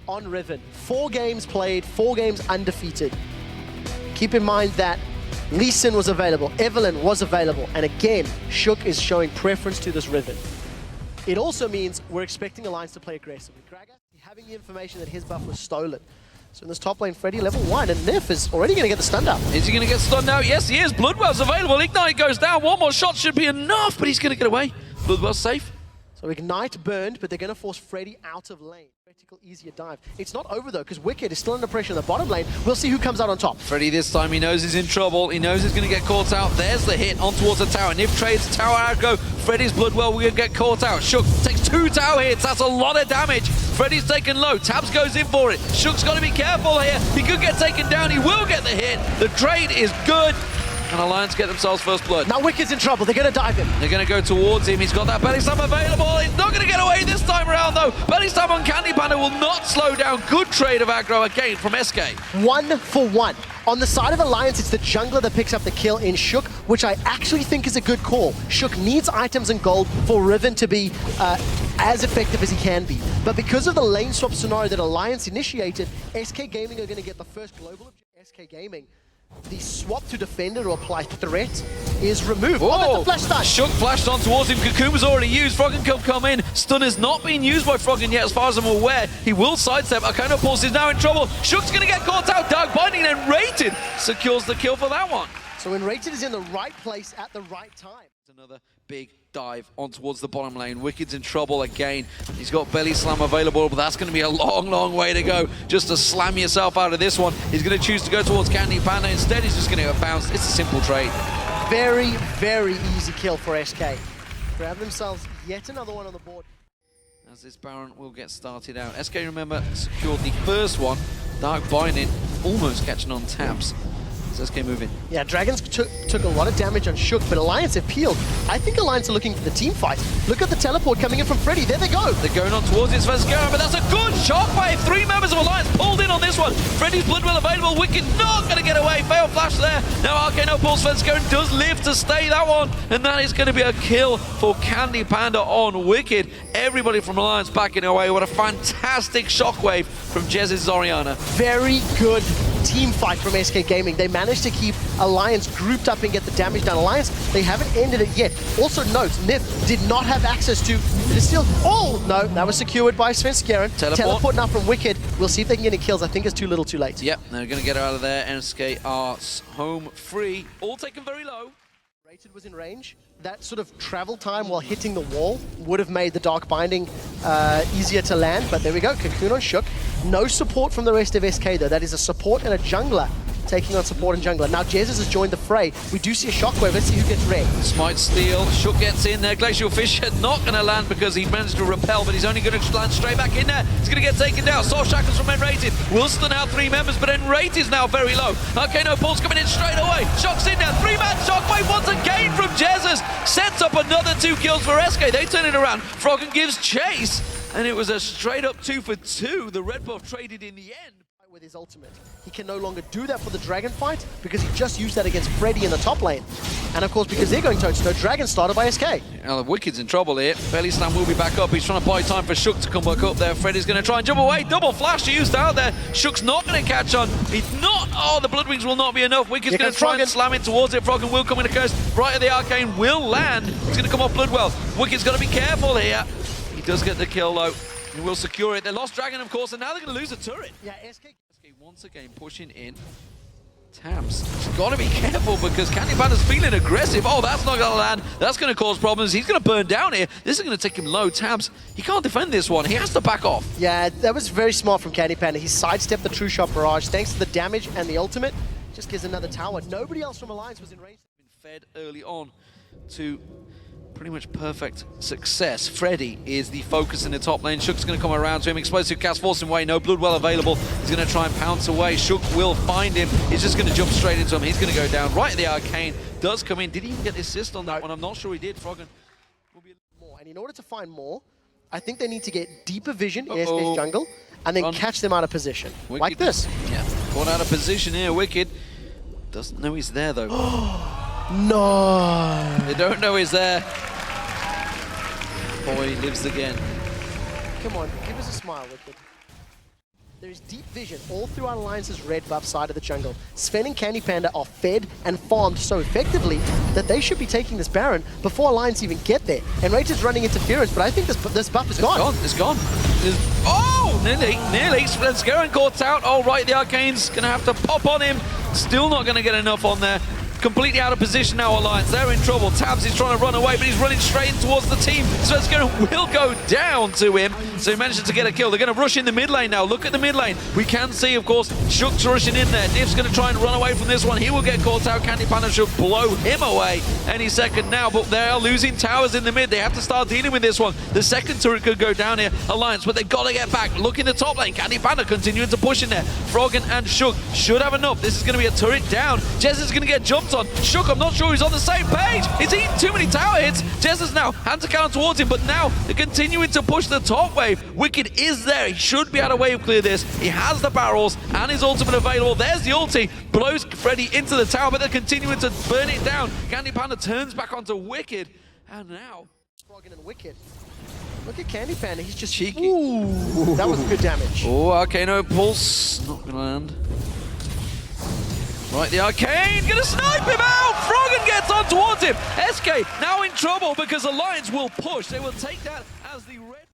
on Riven. 4 games played, 4 games undefeated. Keep in mind that Lee Sin was available, Evelyn was available, and again, Shook is showing preference to this Riven. It also means we're expecting Alliance to play aggressively. Gragas having the information that his buff was stolen. So in this top lane, Freddy level 1, and Nyph is already going to get the stun out. Is he going to get stunned out? Yes, he is. Bloodwell's available. Ignite goes down. One more shot should be enough, but he's going to get away. Bloodwell's safe. So Ignite burned, but they're going to force Freddy out of lane. Critical, easier dive. It's not over though, because WIckd is still under pressure in the bottom lane. We'll see who comes out on top. Freddy this time, he knows he's in trouble. He knows he's going to get caught out. There's the hit on towards the tower. Nyph trades tower aggro. Freddy's Bloodwell will get caught out. Shook takes 2 tower hits. That's a lot of damage. Freddy's taken low. Tabzz goes in for it. Shook's got to be careful here. He could get taken down. He will get the hit. The trade is good. And Alliance get themselves first blood. Now WIckd's in trouble. They're going to dive him. They're going to go towards him. He's got that belly slam available. He's not going to get away this time around, though. Belly slam on Candy Panda will not slow down. Good trade of aggro again from SK. 1 for 1. On the side of Alliance, it's the jungler that picks up the kill in Shook, which I actually think is a good call. Shook needs items and gold for Riven to be as effective as he can be. But because of the lane swap scenario that Alliance initiated, SK Gaming are going to get the first global objective. SK Gaming. The swap to defender to apply threat is removed. Oh, that's the flash stun. Shook flashed on towards him. Cocoon's already used. Froggen can come in. Stun has not been used by Froggen yet, as far as I'm aware. He will sidestep. Arcana Pulse is now in trouble. Shook's going to get caught out. Dark Binding and nRated secures the kill for that one. So nRated is in the right place at the right time. Another big dive on towards the bottom lane. WIckd's in trouble again. He's got belly slam available, but that's going to be a long, long way to go just to slam yourself out of this one. He's going to choose to go towards Candy Panda. Instead, he's just going to get bounced. It's a simple trade. Very, very easy kill for SK. Grab themselves yet another one on the board. As this Baron will get started out. SK, remember, secured the first one. Dark Binding almost catching on Tabzz. SK moving. Yeah, Dragons took a lot of damage on Shook, but Alliance have peeled. I think Alliance are looking for the team fight. Look at the teleport coming in from Freddy. There they go. They're going on towards it, Svenskeren, but that's a good shockwave. 3 members of Alliance pulled in on this one. Freddy's Bloodwell available. WIckd not going to get away. Fail flash there. Now Arcano Pulse. Svenskeren does live to stay that one, and that is going to be a kill for Candy Panda on WIckd. Everybody from Alliance backing away. What a fantastic shockwave from Jesiz Orianna. Very good team fight from SK Gaming. They managed to keep Alliance grouped up and get the damage down. Alliance, they haven't ended it yet. Also note, Nyph did not have access to the steal. Oh, no, that was secured by Svenskeren. Teleport now from WIckd. We'll see if they can get any kills. I think it's too little too late. Yep, they're going to get out of there. SK are home free. All taken very low. Rated was in range. That sort of travel time while hitting the wall would have made the Dark Binding easier to land, but there we go, Cocoon on Shook. No support from the rest of SK though. That is a support and a jungler taking on support and jungler. Now Jesiz has joined the fray. We do see a shockwave. Let's see who gets red. Smite steal. Shook gets in there. Glacial Fisher not going to land because he managed to repel, but he's only going to land straight back in there. He's going to get taken down. Soul Shackles from nRated. Will stun out 3 members, but nRated is now very low. Arcano Pulse coming in straight away. Shock's in there. 3-man shockwave once again from Jesiz. Sets up another 2 kills for SK. They turn it around. Froggen gives chase, and it was a straight up 2 for 2. The red buff traded in the end. With his ultimate. He can no longer do that for the dragon fight because he just used that against Freddy in the top lane. And of course, because they're going toe-to-toe, Dragon started by SK. Now the WIckd's in trouble here. Belly Slam will be back up. He's trying to buy time for Shook to come back up there. Freddy's going to try and jump away. Double flash used out there. Shook's not going to catch on. He's not. Oh, the Blood Wings will not be enough. WIckd's going to try and slam it towards it. Froggen will come in the coast. Right at the Arcane will land. He's going to come off Bloodwell. WIckd's got to be careful here. He does get the kill though. He will secure it. They lost Dragon, of course, and now they're going to lose a turret. Yeah, SK once again pushing in. Tabzz, he's got to be careful because Candy Panda's feeling aggressive. Oh, that's not going to land. That's going to cause problems. He's going to burn down here. This is going to take him low. Tabzz, he can't defend this one. He has to back off. Yeah, that was very smart from Candy Panda. He sidestepped the True Shot Barrage thanks to the damage and the ultimate. Just gives another tower. Nobody else from Alliance was in range. Been fed early on to pretty much perfect success. Freddy is the focus in the top lane. Shook's going to come around to him. Explosive cast forcing away. No Bloodwell available. He's going to try and pounce away. Shook will find him. He's just going to jump straight into him. He's going to go down right at the Arcane. Does come in. Did he even get the assist on that one? I'm not sure he did. Froggen will be more. And in order to find more, I think they need to get deeper vision in SK's jungle and then catch them out of position. WIckd. Like this. Yeah. Caught out of position here. WIckd doesn't know he's there though. No. They don't know he's there. Boy lives again. Come on, give us a smile, WIckd. There is deep vision all throughout Alliance's red buff side of the jungle. Sven and Candy Panda are fed and farmed so effectively that they should be taking this Baron before Alliance even get there. nRated's running interference, but I think this buff is gone. It's gone. Oh, nearly. Svenskeren caught out. Oh, right, the Arcane's going to have to pop on him. Still not going to get enough on there. Completely out of position now, Alliance. They're in trouble. Tabzz is trying to run away, but he's running straight in towards the team. Svenskeren will go down to him. So he manages to get a kill. They're going to rush in the mid lane now. Look at the mid lane. We can see, of course, Shook's rushing in there. Nyph's going to try and run away from this one. He will get caught out. Candy Panda should blow him away any second now, but they are losing towers in the mid. They have to start dealing with this one. The second turret could go down here, Alliance, but they've got to get back. Look in the top lane. Candy Panda continuing to push in there. Froggen and Shook should have enough. This is going to be a turret down. Jesiz is going to get jumped on. Shook, I'm not sure he's on the same page. He's eating too many tower hits. Jesiz now hands a counter towards him, but now they're continuing to push the top wave. WIckd is there. He should be able to wave clear this. He has the barrels and his ultimate available. There's the ulti. Blows Freddy into the tower, but they're continuing to burn it down. Candy Panda turns back onto WIckd, and now Froggen and WIckd. Look at Candy Panda. He's just cheeky. Ooh, that was good damage. Oh, Arcane Pulse. Not gonna land. Right, the Arcane gonna snipe him out! Froggen gets on towards him! SK now in trouble because Alliance will push. They will take that as the red.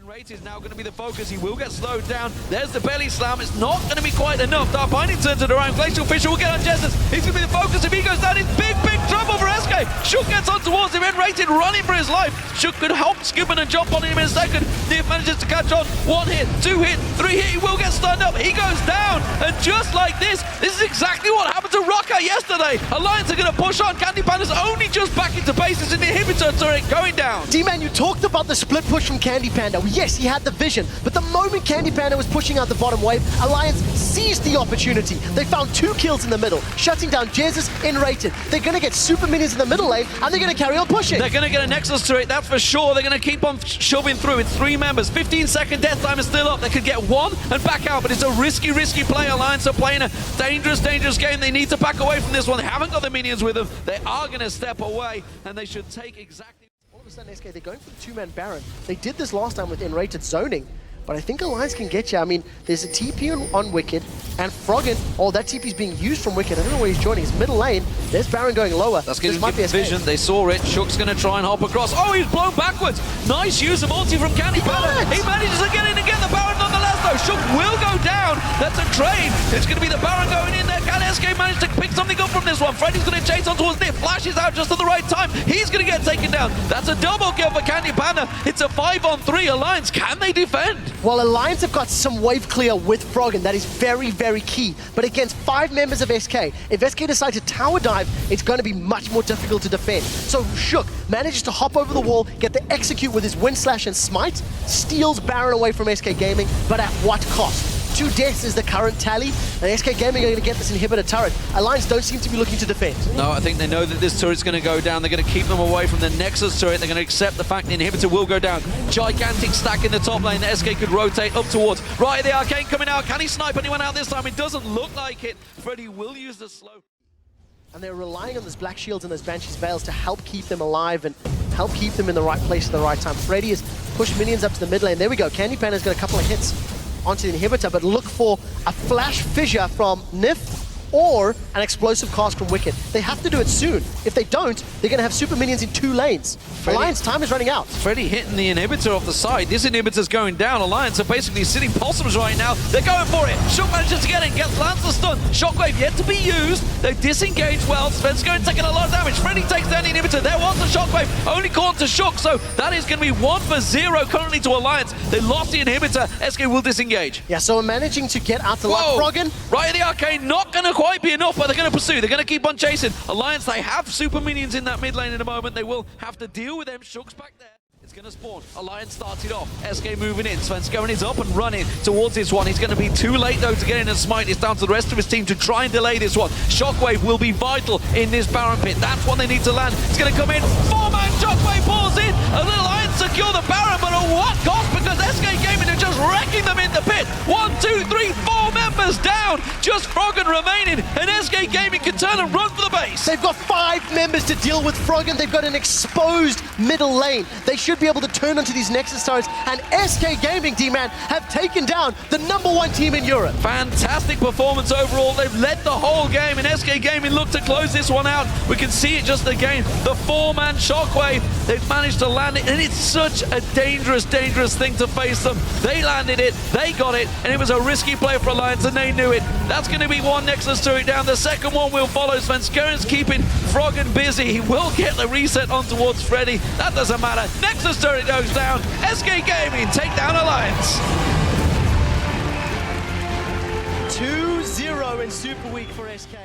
nRated is now going to be the focus. He will get slowed down. There's the belly slam. It's not going to be quite enough. Dark Binding turns it around. Glacial Fisher will get on Jesiz. He's going to be the focus. If he goes down, it's big trouble for SK. Shook gets on towards him. nRated running for his life. Shook could help skipping and jump on him in a second. Nyph manages to catch on. 1 hit, 2 hit, 3 hit. He will get stunned up. He goes down. And just like this is exactly what happened to Rocker yesterday. Alliance are going to push on. Candy Panda's only just back into bases in the inhibitor turret going down. D-Man, you talked about the split push from Candy Panda. Yes, he had the vision, but the moment Candy Panda was pushing out the bottom wave, Alliance seized the opportunity. They found 2 kills in the middle, shutting down Jesiz, nRated. They're going to get super minions in the middle lane, and they're going to carry on pushing. They're going to get a Nexus turret, that's for sure. They're going to keep on shoving through. It's 3 members. 15-second death time is still up. They could get 1 and back out, but it's a risky play. Alliance are playing a dangerous game. They need to back away from this one. They haven't got the minions with them. They are going to step away, and they should take exactly... SK, they're going for the 2-man Baron. They did this last time with nRated zoning, but I think Alliance can get you. I mean, there's a TP on WIckd, and Froggen, that TP is being used from WIckd. I don't know where he's joining. It's middle lane. There's Baron going lower. That's going to give vision. They saw it. Shook's going to try and hop across. Oh, he's blown backwards. Nice use of ulti from Candy Panda. He manages to get in and get the Baron nonetheless, though. Shook will go down. That's a trade. It's going to be the Baron going in there. Can SK manage to pick something up from this one? Freddy's going to chase on towards Nyph. Flashes out just at the right time. He's going to get taken down. That's a double kill for Candy Panda. It's a 5-on-3 Alliance. Can they defend? Well, Alliance have got some wave clear with Froggen. That is very key. But against 5 members of SK, if SK decide to tower dive, it's going to be much more difficult to defend. So Shook manages to hop over the wall, get the execute with his Wind Slash and Smite, steals Baron away from SK Gaming, but at what cost? 2 deaths is the current tally, and SK Gaming are going to get this inhibitor turret. Alliance don't seem to be looking to defend. No, I think they know that this turret's going to go down. They're going to keep them away from the Nexus turret. They're going to accept the fact the inhibitor will go down. Gigantic stack in the top lane that SK could rotate up towards. Right, the Arcane coming out. Can he snipe anyone out this time? It doesn't look like it. Freddy will use the slow. And they're relying on those Black Shields and those Banshee's Veils to help keep them alive and help keep them in the right place at the right time. Freddy has pushed minions up to the mid lane. There we go. Candy Panda's got a couple of hits onto the inhibitor, but look for a flash fissure from Nyph or an explosive cast from WIckd. They have to do it soon. If they don't, they're going to have super minions in 2 lanes. Alliance time is running out. Freddy hitting the inhibitor off the side. This inhibitor's going down. Alliance are basically sitting possums right now. They're going for it. Shook manages to get in, lands the stun. Shockwave yet to be used. They disengage well. Svenskeren taking a lot of damage. Freddy takes down the inhibitor. There was the Shockwave. Only caught to Shook, so that is going to be 1 for 0 currently to Alliance. They lost the inhibitor. SK will disengage. Yeah, so we're managing to get out to Froggen. Right in the Arcane, not going to quite be enough, but they're going to pursue. They're going to keep on chasing. Alliance, they have super minions in that mid lane in a moment. They will have to deal with them. Shook's back there. It's going to spawn. Alliance started off. SK moving in. Svenskeren is up and running towards this one. He's going to be too late, though, to get in and smite. It's down to the rest of his team to try and delay this one. Shockwave will be vital in this Baron pit. That's what they need to land. It's going to come in. 4-man Shockwave pulls in. A little Alliance secure the Barum, but at what cost? Because SK Gaming are just wrecking them in the pit. 1, 2, 3, 4 members down. Just Froggen remaining, and SK Gaming can turn and run for the base. They've got 5 members to deal with Froggen. They've got an exposed middle lane. They should be able to turn onto these Nexus turrets, and SK Gaming, D-Man, have taken down the #1 team in Europe. Fantastic performance overall. They've led the whole game, and SK Gaming look to close this one out. We can see it just again. The 4-man shockwave. They've managed to land it, and it's such a dangerous, dangerous thing to face them. They landed it, they got it, and it was a risky play for Alliance, and they knew it. That's going to be one Nexus turret down. The second one will follow. Svenskeren's keeping Froggen busy. He will get the reset on towards Freddy. That doesn't matter. Nexus turret goes down. SK Gaming take down Alliance. 2-0 in Super Week for SK.